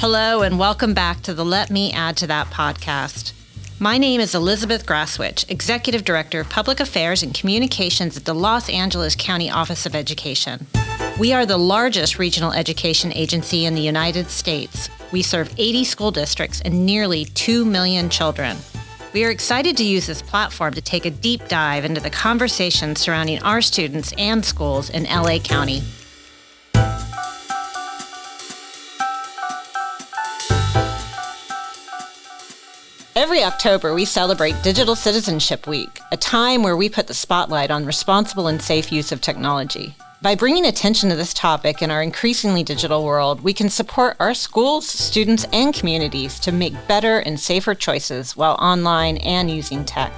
Hello, and welcome back to the Let Me Add to That podcast. My name is Elizabeth Graswich, Executive Director of Public Affairs and Communications at the Los Angeles County Office of Education. We are the largest regional education agency in the United States. We serve 80 school districts and nearly 2 million children. We are excited to use this platform to take a deep dive into the conversations surrounding our students and schools in LA County. Every October, we celebrate Digital Citizenship Week, a time where we put the spotlight on responsible and safe use of technology. By bringing attention to this topic in our increasingly digital world, we can support our schools, students, and communities to make better and safer choices while online and using tech.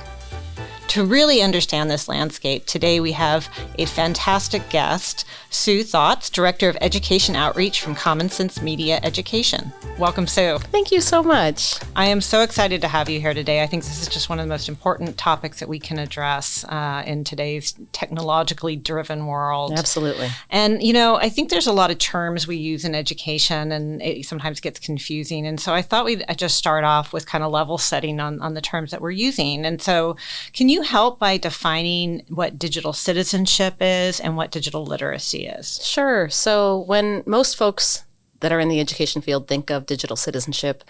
To really understand this landscape, today we have a fantastic guest, Sue Thotz, Director of Education Outreach from Common Sense Media Education. Welcome, Sue. Thank you so much. I am so excited to have you here today. I think this is just one of the most important topics that we can address in today's technologically driven world. Absolutely. And, you know, I think there's a lot of terms we use in education, and it sometimes gets confusing. And so I thought we'd just start off with kind of level setting on the terms that we're using. And so can you help by defining what digital citizenship is and what digital literacy is? Sure. So when most folks that are in the education field think of digital citizenship,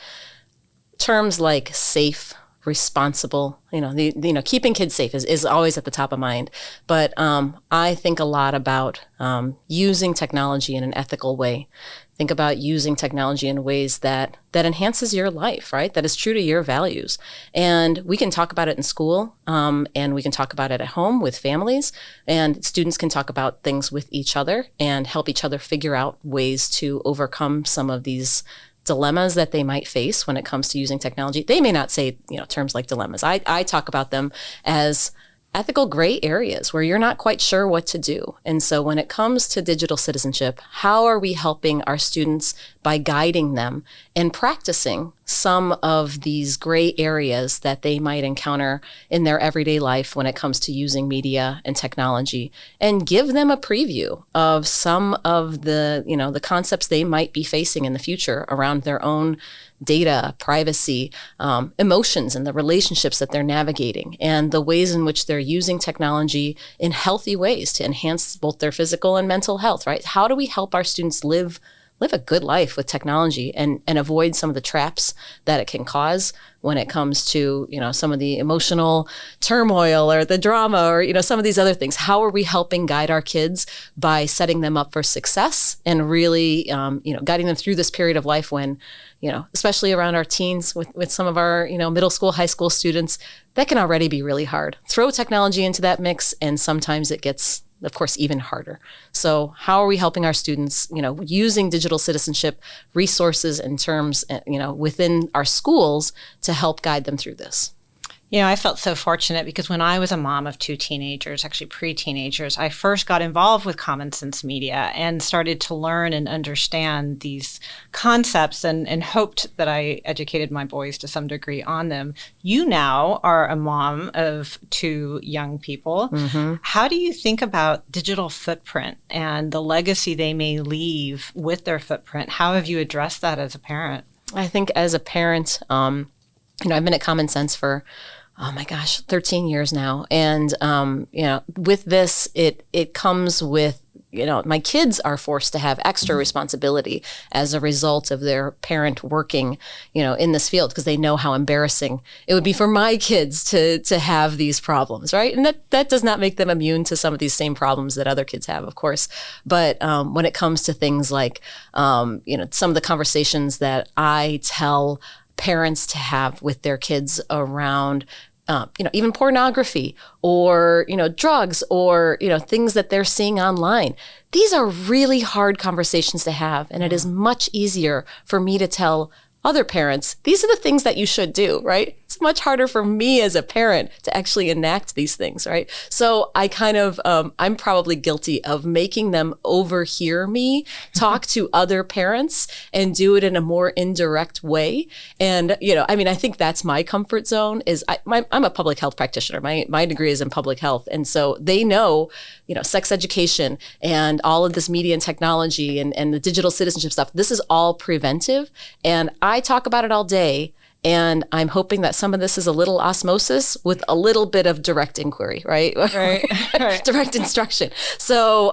terms like safe, responsible, keeping kids safe is always at the top of mind. But I think a lot about using technology in an ethical way. Think about using technology in ways that enhances your life, right? That is true to your values. And we can talk about it in school, and we can talk about it at home with families, and students can talk about things with each other and help each other figure out ways to overcome some of these dilemmas that they might face when it comes to using technology. They may not say, terms like dilemmas. I talk about them as ethical gray areas where you're not quite sure what to do. And so when it comes to digital citizenship, how are we helping our students by guiding them and practicing some of these gray areas that they might encounter in their everyday life when it comes to using media and technology, and give them a preview of some of the concepts they might be facing in the future around their own data, privacy, emotions, and the relationships that they're navigating, and the ways in which they're using technology in healthy ways to enhance both their physical and mental health, right? How do we help our students live a good life with technology and avoid some of the traps that it can cause when it comes to, some of the emotional turmoil or the drama or, some of these other things? How are we helping guide our kids by setting them up for success and really, guiding them through this period of life when, especially around our teens with some of our, middle school, high school students, that can already be really hard. Throw technology into that mix, and sometimes it gets, of course, even harder. So how are we helping our students, using digital citizenship resources and terms, within our schools to help guide them through this? I felt so fortunate because when I was a mom of two teenagers, actually pre-teenagers, I first got involved with Common Sense Media and started to learn and understand these concepts and hoped that I educated my boys to some degree on them. You now are a mom of two young people. Mm-hmm. How do you think about digital footprint and the legacy they may leave with their footprint? How have you addressed that as a parent? I think as a parent, I've been at Common Sense for 13 years now. And, with this, it comes with, my kids are forced to have extra responsibility as a result of their parent working, in this field, because they know how embarrassing it would be for my kids to have these problems, right? And that does not make them immune to some of these same problems that other kids have, of course. But when it comes to things like, some of the conversations that I tell parents to have with their kids around, even pornography or, drugs or, things that they're seeing online. These are really hard conversations to have. And it is much easier for me to tell other parents, these are the things that you should do, right? it's much harder for me as a parent to actually enact these things, right? So I kind of, I'm probably guilty of making them overhear me talk to other parents and do it in a more indirect way. And, I think that's my comfort zone is I'm a public health practitioner. My degree is in public health. And so they know, sex education and all of this media and technology and the digital citizenship stuff, this is all preventive. And I talk about it all day. And I'm hoping that some of this is a little osmosis with a little bit of direct inquiry, right? Right. Direct instruction. So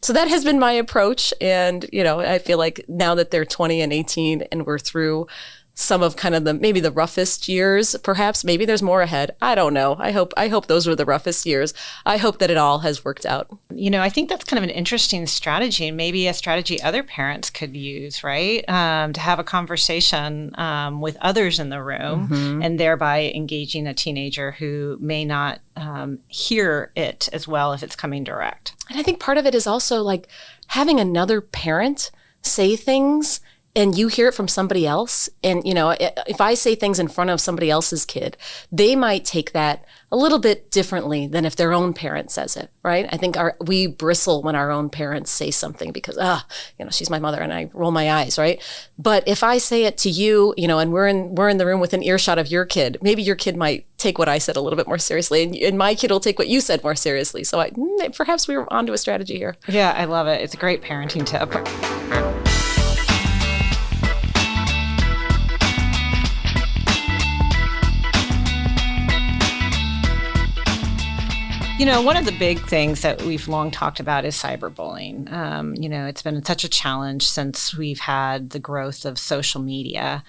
that has been my approach. And, I feel like now that they're 20 and 18 and we're through some of kind of maybe the roughest years, perhaps. Maybe there's more ahead. I don't know. I hope those were the roughest years. I hope that it all has worked out. I think that's kind of an interesting strategy, and maybe a strategy other parents could use, right? To have a conversation with others in the room, and thereby engaging a teenager who may not hear it as well if it's coming direct. And I think part of it is also like having another parent say things and you hear it from somebody else. And, if I say things in front of somebody else's kid, they might take that a little bit differently than if their own parent says it, right? I think we bristle when our own parents say something because, she's my mother and I roll my eyes, right? But if I say it to you, and we're in the room within earshot of your kid, maybe your kid might take what I said a little bit more seriously and my kid will take what you said more seriously. So perhaps we were onto a strategy here. Yeah, I love it. It's a great parenting tip. One of the big things that we've long talked about is cyberbullying. It's been such a challenge since we've had the growth of social media.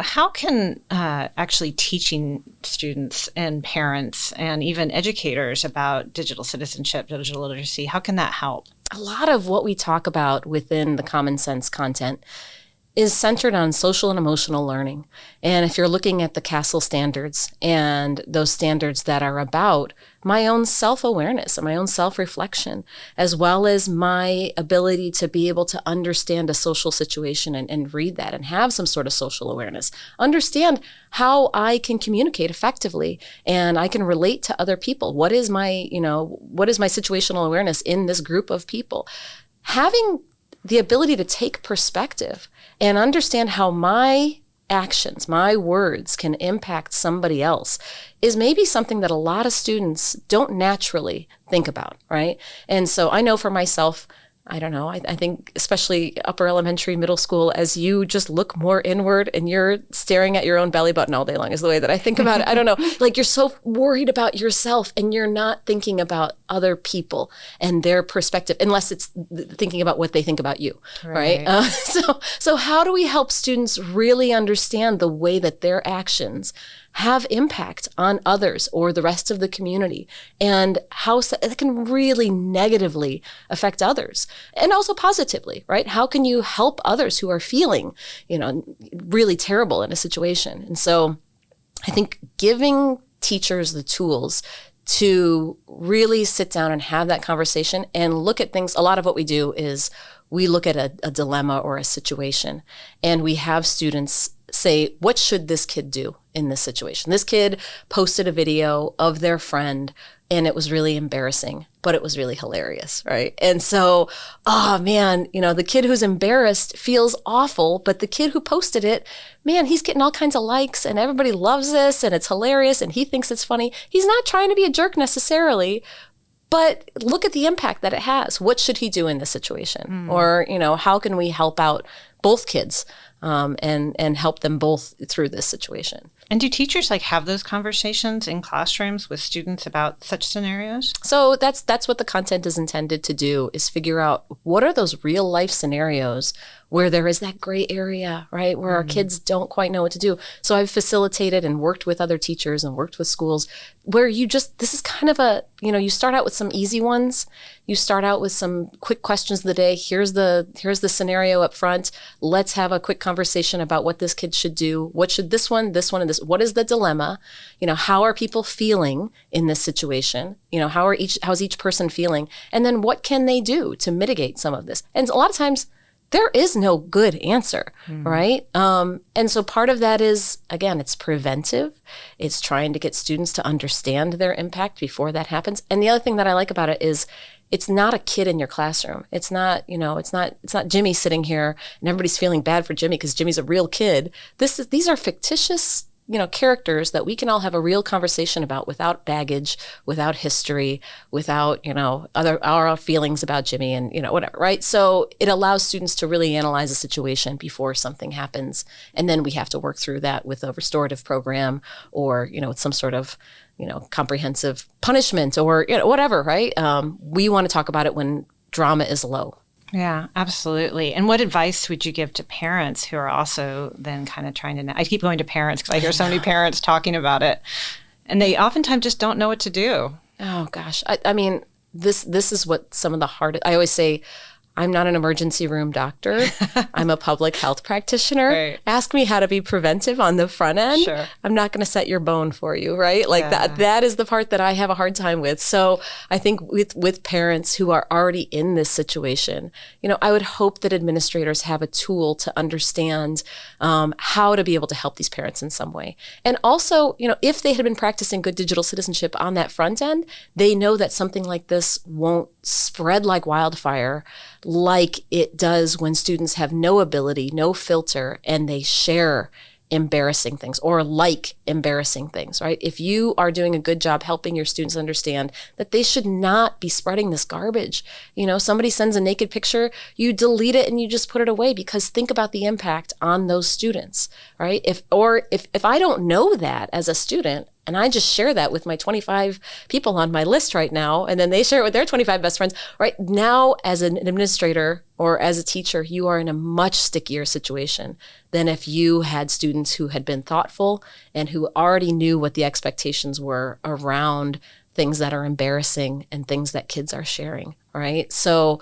How can actually teaching students and parents and even educators about digital citizenship, digital literacy, how can that help? A lot of what we talk about within the Common Sense content is centered on social and emotional learning. And if you're looking at the CASEL standards and those standards that are about my own self-awareness and my own self-reflection, as well as my ability to be able to understand a social situation and read that and have some sort of social awareness, understand how I can communicate effectively and I can relate to other people. What is my situational awareness in this group of people? Having the ability to take perspective and understand how my actions, my words can impact somebody else is maybe something that a lot of students don't naturally think about, right? And so I know for myself, I don't know, I think especially upper elementary, middle school, as you just look more inward and you're staring at your own belly button all day long is the way that I think about it. I don't know, like you're so worried about yourself and you're not thinking about other people and their perspective, unless it's thinking about what they think about you, right? So how do we help students really understand the way that their actions have impact on others or the rest of the community and how it can really negatively affect others and also positively, right? How can you help others who are feeling, really terrible in a situation? And so I think giving teachers the tools to really sit down and have that conversation and look at things. A lot of what we do is we look at a dilemma or a situation and we have students say, what should this kid do in this situation? This kid posted a video of their friend and it was really embarrassing, but it was really hilarious, right? And so, the kid who's embarrassed feels awful, but the kid who posted it, man, he's getting all kinds of likes and everybody loves this and it's hilarious and he thinks it's funny. He's not trying to be a jerk necessarily, but look at the impact that it has. What should he do in this situation? Or, how can we help out both kids and help them both through this situation? And do teachers have those conversations in classrooms with students about such scenarios? So that's what the content is intended to do, is figure out what are those real life scenarios where there is that gray area, right? Where our kids don't quite know what to do. So I've facilitated and worked with other teachers and worked with schools where this is kind of you start out with some easy ones. You start out with some quick questions of the day. Here's the scenario up front. Let's have a quick conversation about what this kid should do. What should this one, and this? What is the dilemma? How are people feeling in this situation? How's each person feeling? And then what can they do to mitigate some of this? And a lot of times there is no good answer, right? And so part of that is, again, it's preventive. It's trying to get students to understand their impact before that happens. And the other thing that I like about it is it's not a kid in your classroom. It's not, it's not Jimmy sitting here and everybody's feeling bad for Jimmy because Jimmy's a real kid. These are fictitious characters that we can all have a real conversation about without baggage, without history, without, our feelings about Jimmy and, whatever, right? So it allows students to really analyze a situation before something happens. And then we have to work through that with a restorative program or, with some sort of, comprehensive punishment or, whatever, right? We want to talk about it when drama is low. Yeah, absolutely. And what advice would you give to parents who are also then kind of trying to, I keep going to parents because I hear so many parents talking about it and they oftentimes just don't know what to do. Oh gosh. I mean, this is what some of the hardest, I always say, I'm not an emergency room doctor. I'm a public health practitioner. Right. Ask me how to be preventive on the front end. Sure. I'm not going to set your bone for you, right? Like that is the part that I have a hard time with. So I think with parents who are already in this situation, I would hope that administrators have a tool to understand how to be able to help these parents in some way. And also, if they had been practicing good digital citizenship on that front end, they know that something like this won't spread like wildfire like it does when students have no ability, no filter, and they share embarrassing things or like embarrassing things, right? If you are doing a good job helping your students understand that they should not be spreading this garbage, somebody sends a naked picture, you delete it and you just put it away because think about the impact on those students, right? If I don't know that as a student, and I just share that with my 25 people on my list right now, and then they share it with their 25 best friends. Right now, as an administrator or as a teacher, you are in a much stickier situation than if you had students who had been thoughtful and who already knew what the expectations were around things that are embarrassing and things that kids are sharing, right? So,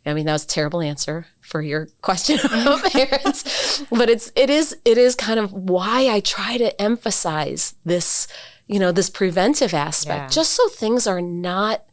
I mean, that was a terrible answer for your question about parents, but it is kind of why I try to emphasize this, this preventive aspect, just so things are not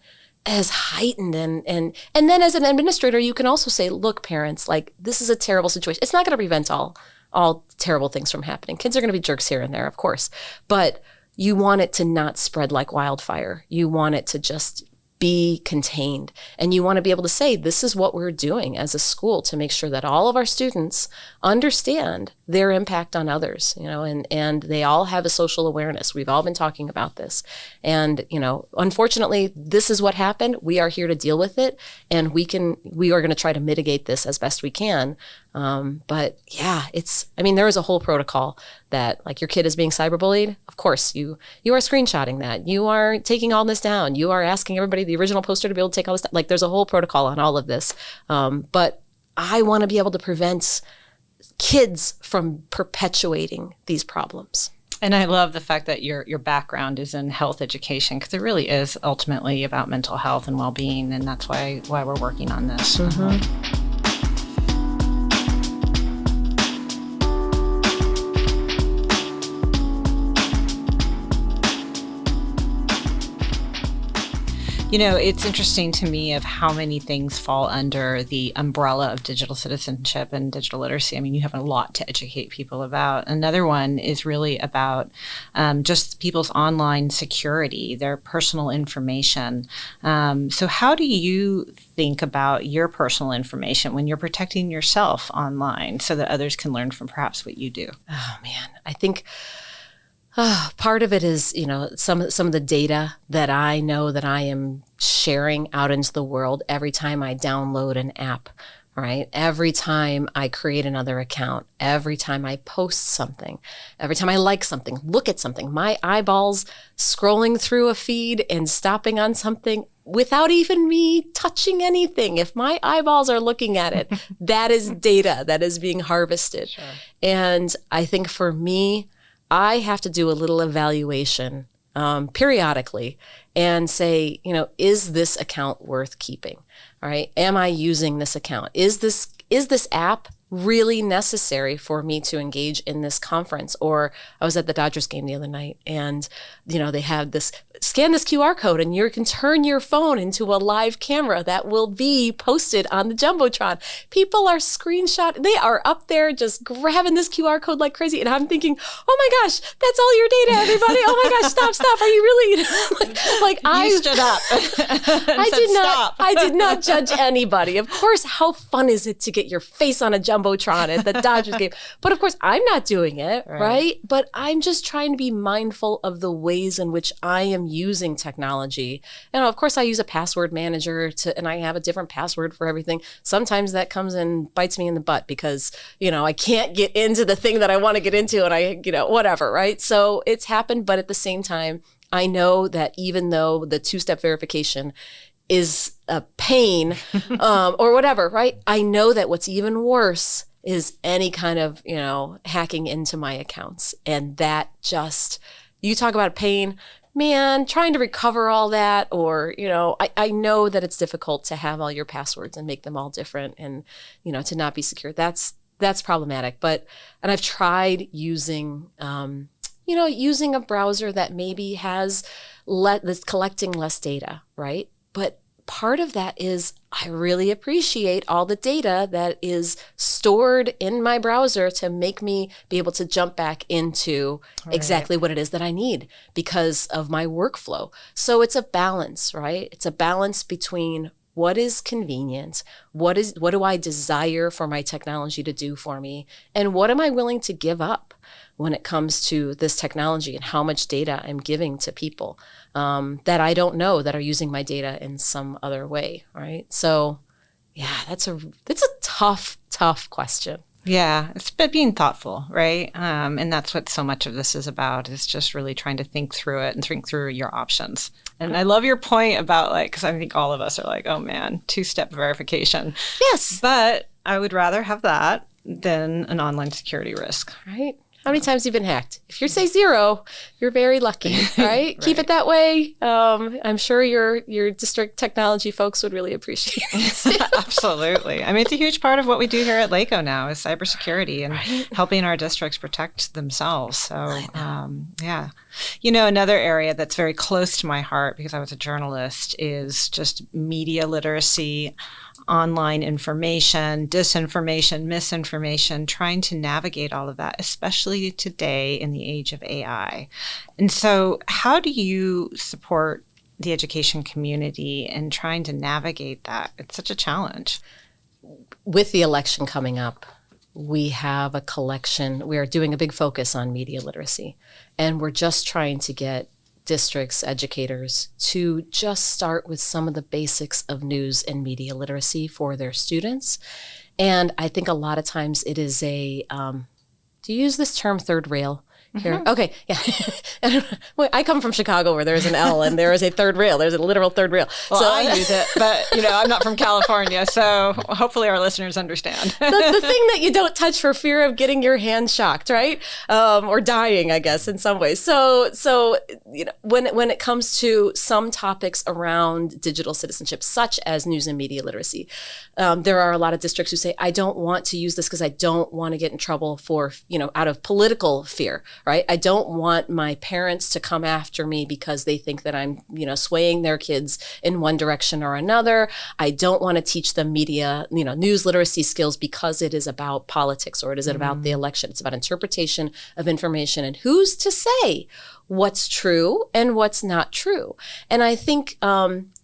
as heightened. And then as an administrator, you can also say, look, parents, like this is a terrible situation. It's not going to prevent all terrible things from happening. Kids are going to be jerks here and there, of course, but you want it to not spread like wildfire. You want it to just be contained. And you want to be able to say, this is what we're doing as a school to make sure that all of our students understand their impact on others, and they all have a social awareness. We've all been talking about this. And, unfortunately, this is what happened. We are here to deal with it. And we are going to try to mitigate this as best we can. But yeah, there is a whole protocol that like your kid is being cyberbullied. Of course, you are screenshotting that. You are taking all this down. You are asking everybody, the original poster, to be able to take all this down. Like there's a whole protocol on all of this. But I want to be able to prevent kids from perpetuating these problems. And I love the fact that your background is in health education because it really is ultimately about mental health and well-being, and that's why we're working on this. Mm-hmm. It's interesting to me of how many things fall under the umbrella of digital citizenship and digital literacy. I mean, you have a lot to educate people about. Another one is really about just people's online security, their personal information. So how do you think about your personal information when you're protecting yourself online so that others can learn from perhaps what you do? Oh, man. I think part of it is, some of the data that I know that I am sharing out into the world every time I download an app, right? Every time I create another account, every time I post something, every time I like something, look at something, my eyeballs scrolling through a feed and stopping on something without even me touching anything. If my eyeballs are looking at it, that is data that is being harvested. Sure. And I think for me, I have to do a little evaluation periodically and say, is this account worth keeping? All right. Am I using this account? Is this app really necessary for me to engage in this conference? Or I was at the Dodgers game the other night, and they have this, scan this QR code and you can turn your phone into a live camera that will be posted on the Jumbotron. People are they are up there just grabbing this QR code like crazy. And I'm thinking, oh my gosh, that's all your data, everybody. Oh my gosh, stop. Are you really? You stood up. I did not judge anybody. Of course, how fun is it to get your face on a Jumbotron at the Dodgers game? But of course, I'm not doing it, right? But I'm just trying to be mindful of the ways in which I am using technology. And of course, I use a password manager and I have a different password for everything. Sometimes that comes and bites me in the butt because, I can't get into the thing that I want to get into and whatever, right? So it's happened. But at the same time, I know that even though the two-step verification is a pain or whatever, right? I know that what's even worse is any kind of, hacking into my accounts. And that just, you talk about pain, man, trying to recover all that, or, I know that it's difficult to have all your passwords and make them all different and, to not be secure. That's problematic. And I've tried using, using a browser that maybe has that's collecting less data, right? But part of that is I really appreciate all the data that is stored in my browser to make me be able to jump back into exactly what it is that I need because of my workflow. So it's a balance, right? It's a balance between what is convenient, what do I desire for my technology to do for me, and what am I willing to give up when it comes to this technology and how much data I'm giving to people that I don't know that are using my data in some other way, right? So, yeah, that's a tough question. Yeah, it's about being thoughtful, right? And that's what so much of this is about, is just really trying to think through it and think through your options. And I love your point about because I think all of us are like, oh man, two-step verification. Yes. But I would rather have that than an online security risk. Right. How many times have you been hacked? If you say 0, you're very lucky, right? Right. Keep it that way. I'm sure your district technology folks would really appreciate it. Absolutely. I mean, it's a huge part of what we do here at LACO now is cybersecurity and helping our districts protect themselves. So, yeah. Another area that's very close to my heart because I was a journalist is just media literacy, online information, disinformation, misinformation, trying to navigate all of that, especially today in the age of AI. And so how do you support the education community in trying to navigate that? It's such a challenge. With the election coming up, we have a collection. We are doing a big focus on media literacy, and we're just trying to get districts, educators to just start with some of the basics of news and media literacy for their students. And I think a lot of times it is do you use this term third rail? Here. Mm-hmm. Okay. Yeah. I come from Chicago where there's an L and there is a third rail. There's a literal third rail. Well, so I use it, but I'm not from California, so hopefully our listeners understand. the thing that you don't touch for fear of getting your hand shocked, right? Or dying, I guess, in some ways. So when it comes to some topics around digital citizenship, such as news and media literacy, there are a lot of districts who say, I don't want to use this because I don't want to get in trouble for, out of political fear. Right? I don't want my parents to come after me because they think that I'm, swaying their kids in one direction or another. I don't want to teach them media, news literacy skills because it is about politics or it is about the election. It's about interpretation of information and who's to say what's true and what's not true. And I think,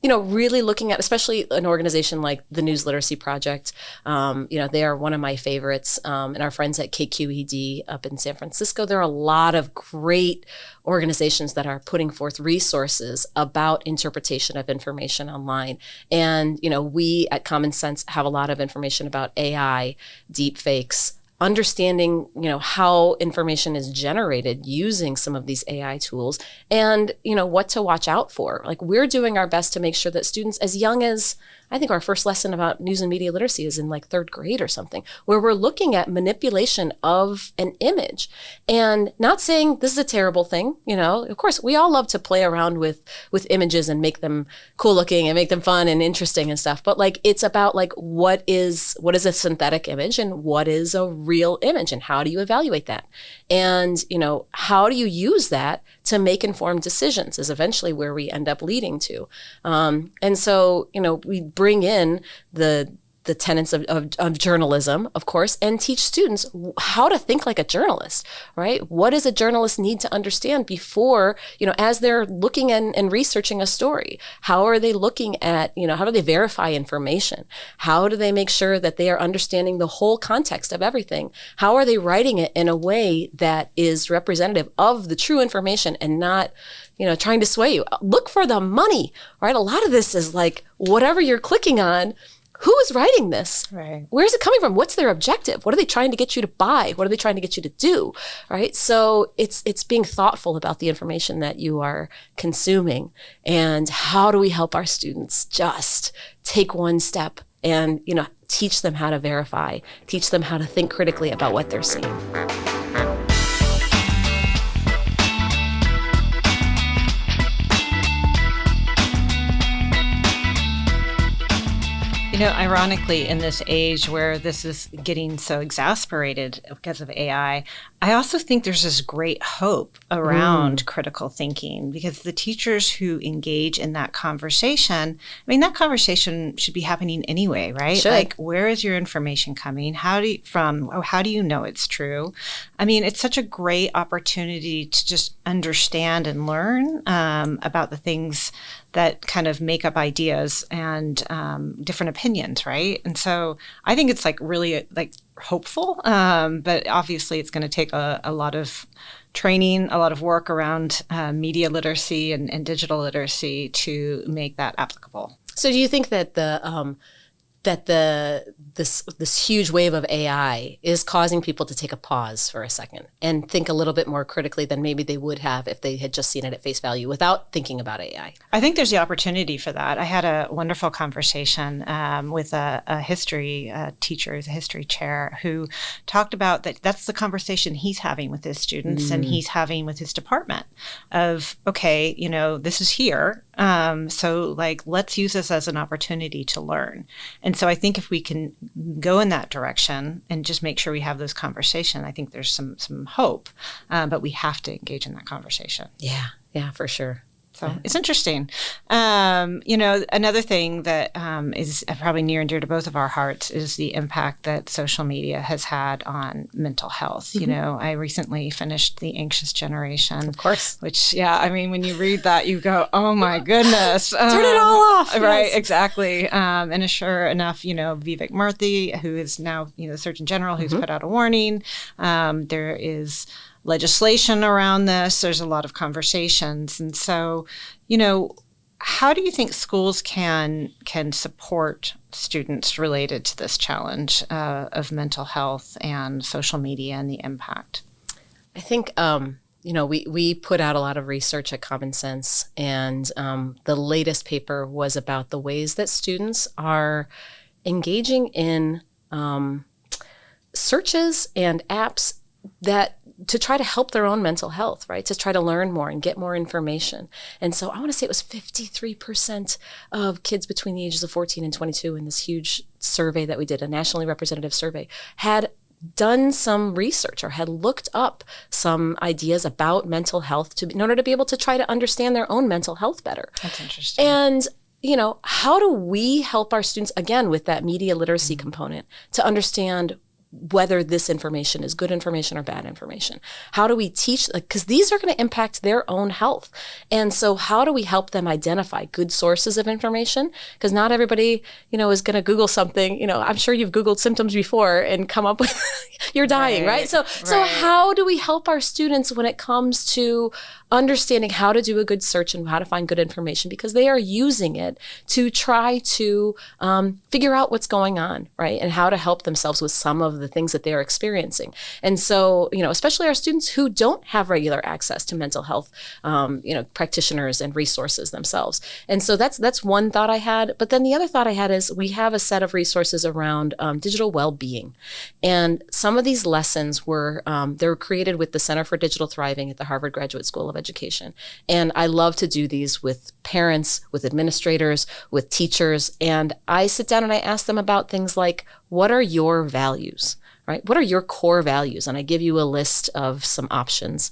really looking at, especially an organization like the News Literacy Project, they are one of my favorites, and our friends at KQED up in San Francisco. There are a lot of great organizations that are putting forth resources about interpretation of information online. And, we at Common Sense have a lot of information about AI, deepfakes, understanding, how information is generated using some of these AI tools and, what to watch out for. Like, we're doing our best to make sure that students as young as I think our first lesson about news and media literacy is in like third grade or something, where we're looking at manipulation of an image and not saying this is a terrible thing. Of course, we all love to play around with images and make them cool looking and make them fun and interesting and stuff. But like, it's about like, what is a synthetic image and what is a real image, and how do you evaluate that? And, how do you use that to make informed decisions is eventually where we end up leading to. And so, we bring in the tenets of journalism, of course, and teach students how to think like a journalist, right? What does a journalist need to understand before, as they're looking and researching a story? How are they looking at, how do they verify information? How do they make sure that they are understanding the whole context of everything? How are they writing it in a way that is representative of the true information and not, trying to sway you? Look for the money, right? A lot of this is like, whatever you're clicking on, who is writing this? Right. Where is it coming from? What's their objective? What are they trying to get you to buy? What are they trying to get you to do? Right. So it's being thoughtful about the information that you are consuming, and how do we help our students just take one step and, teach them how to verify, teach them how to think critically about what they're seeing. Ironically, in this age where this is getting so exasperated because of AI, I also think there's this great hope around critical thinking, because the teachers who engage in that conversation, that conversation should be happening anyway, right? Should. Like, where is your information coming? How do you know it's true? It's such a great opportunity to just understand and learn about the things that kind of make up ideas and different opinions, right? And so I think it's like really like hopeful, but obviously it's going to take a lot of training, a lot of work around media literacy and digital literacy to make that applicable. So do you think that this huge wave of AI is causing people to take a pause for a second and think a little bit more critically than maybe they would have if they had just seen it at face value without thinking about AI? I think there's the opportunity for that. I had a wonderful conversation with a history teacher, a history chair, who talked about that's the conversation he's having with his students and he's having with his department of, okay, this is here. So like, let's use this as an opportunity to learn. And so I think if we can go in that direction and just make sure we have those conversations, I think there's some hope, but we have to engage in that conversation. Yeah, for sure. So it's interesting. Another thing that is probably near and dear to both of our hearts is the impact that social media has had on mental health. I recently finished The Anxious Generation. Of course. Which, when you read that, you go, oh my goodness. Turn it all off. Right, yes. Exactly. And sure enough, Vivek Murthy, who is now, the Surgeon General, who's put out a warning. There is legislation around this. There's a lot of conversations. And so, how do you think schools can support students related to this challenge of mental health and social media and the impact? I think, we put out a lot of research at Common Sense, and the latest paper was about the ways that students are engaging in searches and apps to try to help their own mental health, right? To try to learn more and get more information. And so I want to say it was 53% of kids between the ages of 14 and 22 in this huge survey that we did, a nationally representative survey, had done some research or had looked up some ideas about mental health in order to be able to try to understand their own mental health better. That's interesting. And how do we help our students, again, with that media literacy component, to understand whether this information is good information or bad information? How do we teach, because these are going to impact their own health. And so how do we help them identify good sources of information? Because not everybody, is going to Google something. I'm sure you've Googled symptoms before and come up with you're dying, right? So how do we help our students when it comes to understanding how to do a good search and how to find good information, because they are using it to try to figure out what's going on, right? And how to help themselves with some of the things that they're experiencing. And so, especially our students who don't have regular access to mental health, practitioners and resources themselves. And so that's one thought I had. But then the other thought I had is we have a set of resources around digital well-being. And some of these lessons they were created with the Center for Digital Thriving at the Harvard Graduate School of Education. And I love to do these with parents, with administrators, with teachers. And I sit down and I ask them about things like, what are your values, right? What are your core values? And I give you a list of some options.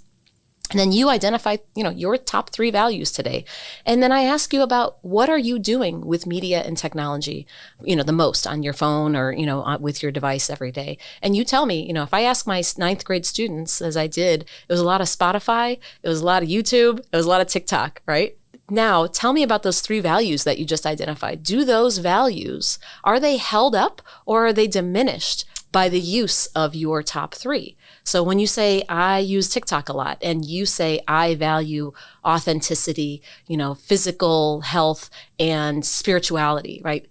And then you identify, your top 3 values today. And then I ask you about what are you doing with media and technology, the most on your phone or, with your device every day. And you tell me, if I ask my 9th grade students, as I did, it was a lot of Spotify, it was a lot of YouTube, it was a lot of TikTok, right? Now, tell me about those 3 values that you just identified. Do those values, are they held up or are they diminished by the use of your top 3? So when you say, I use TikTok a lot, and you say, I value authenticity, physical health and spirituality, right?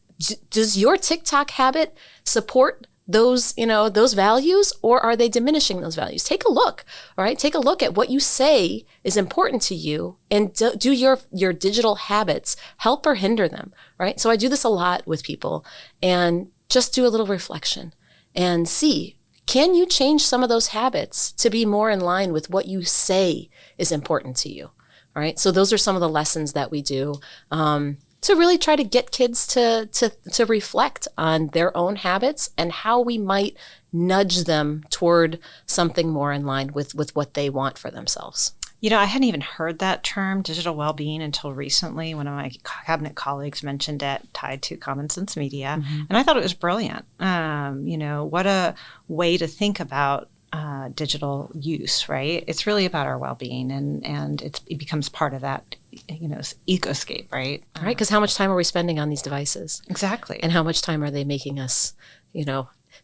Does your TikTok habit support those values, or are they diminishing those values? Take a look, all right? Take a look at what you say is important to you, and do your digital habits help or hinder them, right? So I do this a lot with people, and just do a little reflection and see, can you change some of those habits to be more in line with what you say is important to you? All right. So those are some of the lessons that we do to really try to get kids to reflect on their own habits and how we might nudge them toward something more in line with what they want for themselves. I hadn't even heard that term, digital well-being, until recently. One of my cabinet colleagues mentioned it, tied to Common Sense Media, and I thought it was brilliant. What a way to think about digital use, right? It's really about our well-being, and it becomes part of that, ecoscape, right? Right, because how much time are we spending on these devices? Exactly. And how much time are they making us,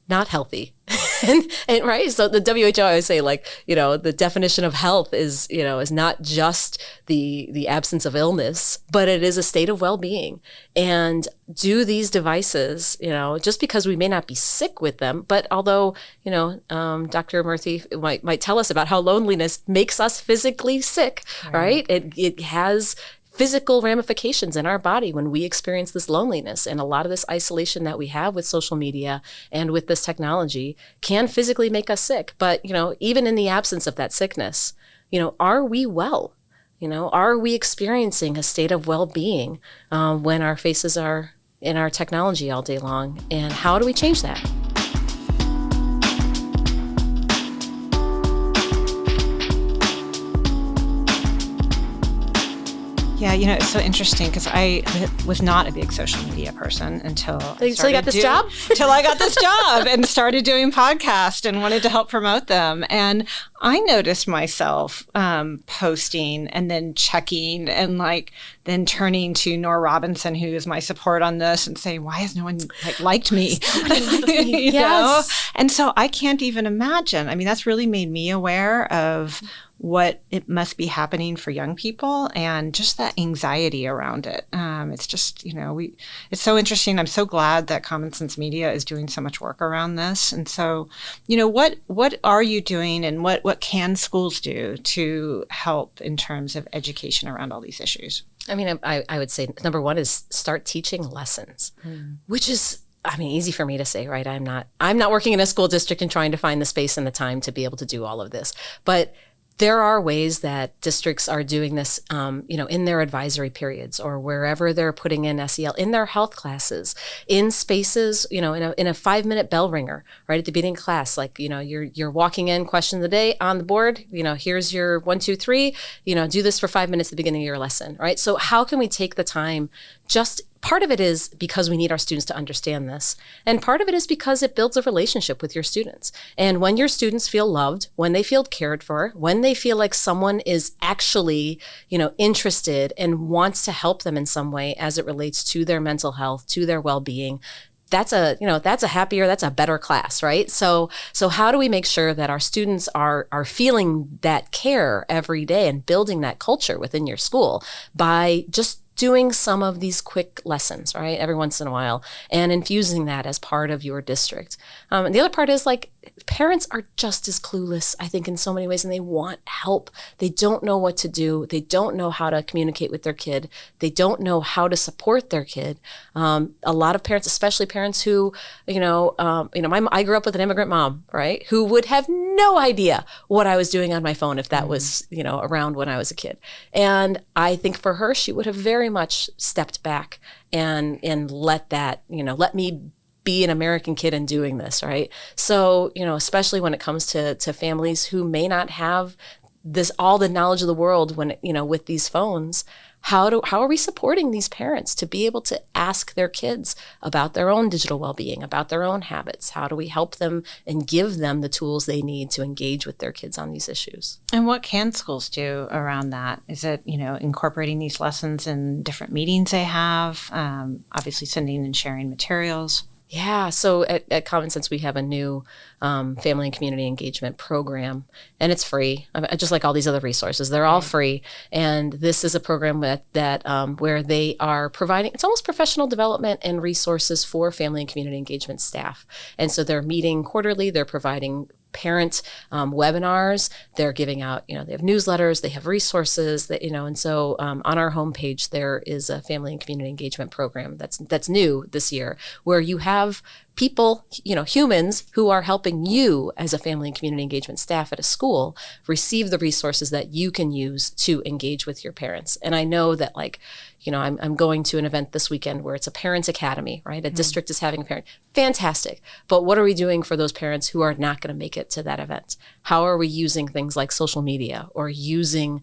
not healthy? and right. So the WHO, I always say, the definition of health is not just the absence of illness, but it is a state of well-being. And do these devices, just because we may not be sick with them, but although, Dr. Murthy might tell us about how loneliness makes us physically sick, right? It has physical ramifications in our body when we experience this loneliness. And a lot of this isolation that we have with social media and with this technology can physically make us sick. But, even in the absence of that sickness, are we well? Are we experiencing a state of well-being when our faces are in our technology all day long? And how do we change that? Yeah, it's so interesting because I was not a big social media person until you got this job? Until I got this job and started doing podcasts and wanted to help promote them. And I noticed myself posting and then checking and then turning to Nora Robinson, who is my support on this, and saying, why has no one liked me? you know? And so I can't even imagine. I mean, that's really made me aware of what it must be happening for young people and just that anxiety around it. It's just, it's so interesting. I'm so glad that Common Sense Media is doing so much work around this. And so, what are you doing and what can schools do to help in terms of education around all these issues? I mean, I would say number one is start teaching lessons, which is, easy for me to say, right? I'm not working in a school district and trying to find the space and the time to be able to do all of this. But there are ways that districts are doing this, in their advisory periods or wherever they're putting in SEL, in their health classes, in spaces, in a 5-minute bell ringer, right at the beginning of class. You're walking in, question of the day on the board. Here's your 1, 2, 3. Do this for 5 minutes at the beginning of your lesson, right? So how can we take the time? Part of it is because we need our students to understand this. And part of it is because it builds a relationship with your students. And when your students feel loved, when they feel cared for, when they feel like someone is actually, interested and wants to help them in some way as it relates to their mental health, to their well-being, that's a happier, that's a better class, right? So how do we make sure that our students are feeling that care every day and building that culture within your school by just doing some of these quick lessons, right, every once in a while, and infusing that as part of your district. And the other part is like parents are just as clueless, I think, in so many ways, and they want help. They don't know what to do. They don't know how to communicate with their kid. They don't know how to support their kid. A lot of parents, especially parents who, I grew up with an immigrant mom, right, who would have no idea what I was doing on my phone if that was, around when I was a kid. And I think for her, she would have very much stepped back and let that, let me be an American kid in doing this, right? So, especially when it comes to families who may not have all the knowledge of the world when, with these phones, how are we supporting these parents to be able to ask their kids about their own digital well-being, about their own habits? How do we help them and give them the tools they need to engage with their kids on these issues? And what can schools do around that? Is it, incorporating these lessons in different meetings they have, obviously sending and sharing materials? Yeah, so at Common Sense, we have a new family and community engagement program, and it's free. Just like all these other resources, they're all free. And this is a program that where they are providing, it's almost professional development and resources for family and community engagement staff. And so they're meeting quarterly, they're providing parent webinars, they're giving out, they have newsletters, they have resources that, and so on our homepage, there is a family and community engagement program that's new this year, where you have people, humans who are helping you as a family and community engagement staff at a school receive the resources that you can use to engage with your parents. And I know that I'm going to an event this weekend where it's a parents academy, right? A district is having a parent. Fantastic. But what are we doing for those parents who are not going to make it to that event? How are we using things like social media or using,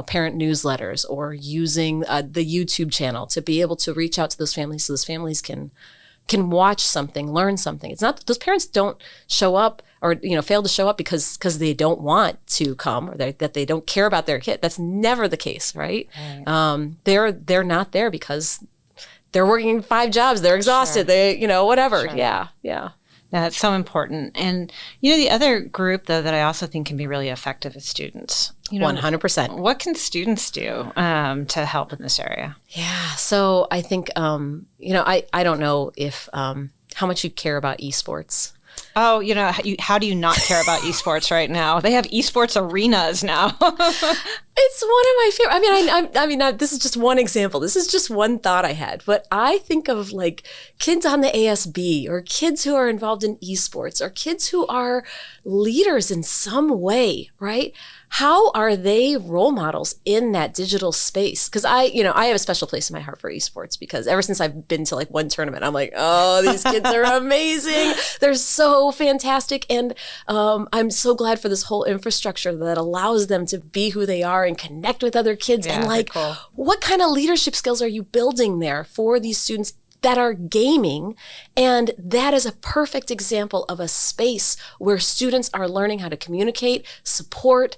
parent newsletters or using the YouTube channel to be able to reach out to those families so those families can watch something, learn something. It's not, those parents don't show up or, fail to show up because they don't want to come or that they don't care about their kid. That's never the case, right? They're not there because they're working 5 jobs. They're exhausted. Sure. They, whatever. Sure. Yeah. That's so important. And, the other group, though, that I also think can be really effective is students. 100%. What can students do to help in this area? Yeah. So I think, I don't know if how much you care about esports. Oh, how do you not care about esports right now? They have esports arenas now. It's one of my favorite. I mean, this is just one example. This is just one thought I had. But I think of like kids on the ASB or kids who are involved in esports or kids who are leaders in some way, right? How are they role models in that digital space? Because I have a special place in my heart for esports because ever since I've been to like one tournament, I'm like, oh, these kids are amazing. They're so fantastic. And I'm so glad for this whole infrastructure that allows them to be who they are and connect with other kids. Yeah, and cool. What kind of leadership skills are you building there for these students that are gaming? And that is a perfect example of a space where students are learning how to communicate, support,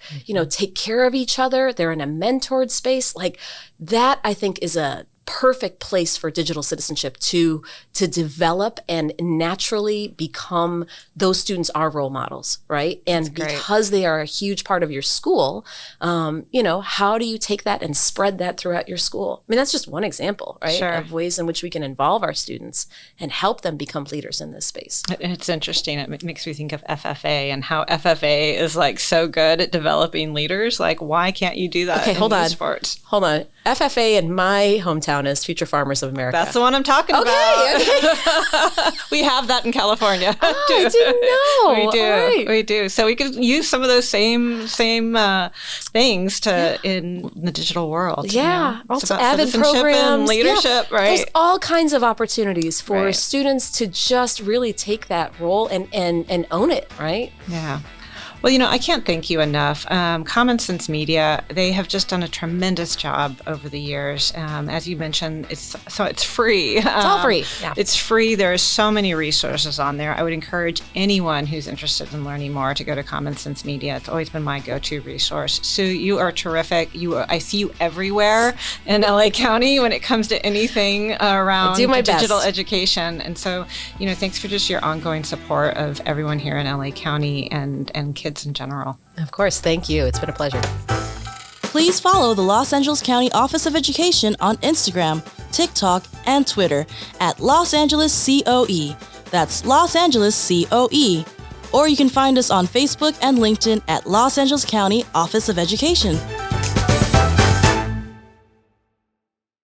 take care of each other. They're in a mentored space. Like that, I think, is a perfect place for digital citizenship to develop and naturally become, those students are role models, right? And because they are a huge part of your school, how do you take that and spread that throughout your school? I mean, that's just one example, right? Sure. Of ways in which we can involve our students and help them become leaders in this space. It's interesting. It makes me think of FFA and how FFA is like so good at developing leaders. Like, why can't you do that? Okay, hold on. FFA in my hometown is Future Farmers of America. That's the one I'm talking about. Okay. We have that in California too. I didn't know. We do. Right. We do. So we could use some of those same things in the digital world. Yeah. Also avid programs, and leadership, right? There's all kinds of opportunities for students to just really take that role and own it, right? Yeah. Well, I can't thank you enough. Common Sense Media, they have just done a tremendous job over the years. As you mentioned, it's free. It's all free. Yeah. It's free. There are so many resources on there. I would encourage anyone who's interested in learning more to go to Common Sense Media. It's always been my go-to resource. Sue, you are terrific. I see you everywhere in LA County when it comes to anything around digital education. And so, thanks for just your ongoing support of everyone here in LA County and kids in general. Of course. Thank you. It's been a pleasure. Please follow the Los Angeles County Office of Education on Instagram, TikTok, and Twitter at Los Angeles COE. That's Los Angeles COE. Or you can find us on Facebook and LinkedIn at Los Angeles County Office of Education.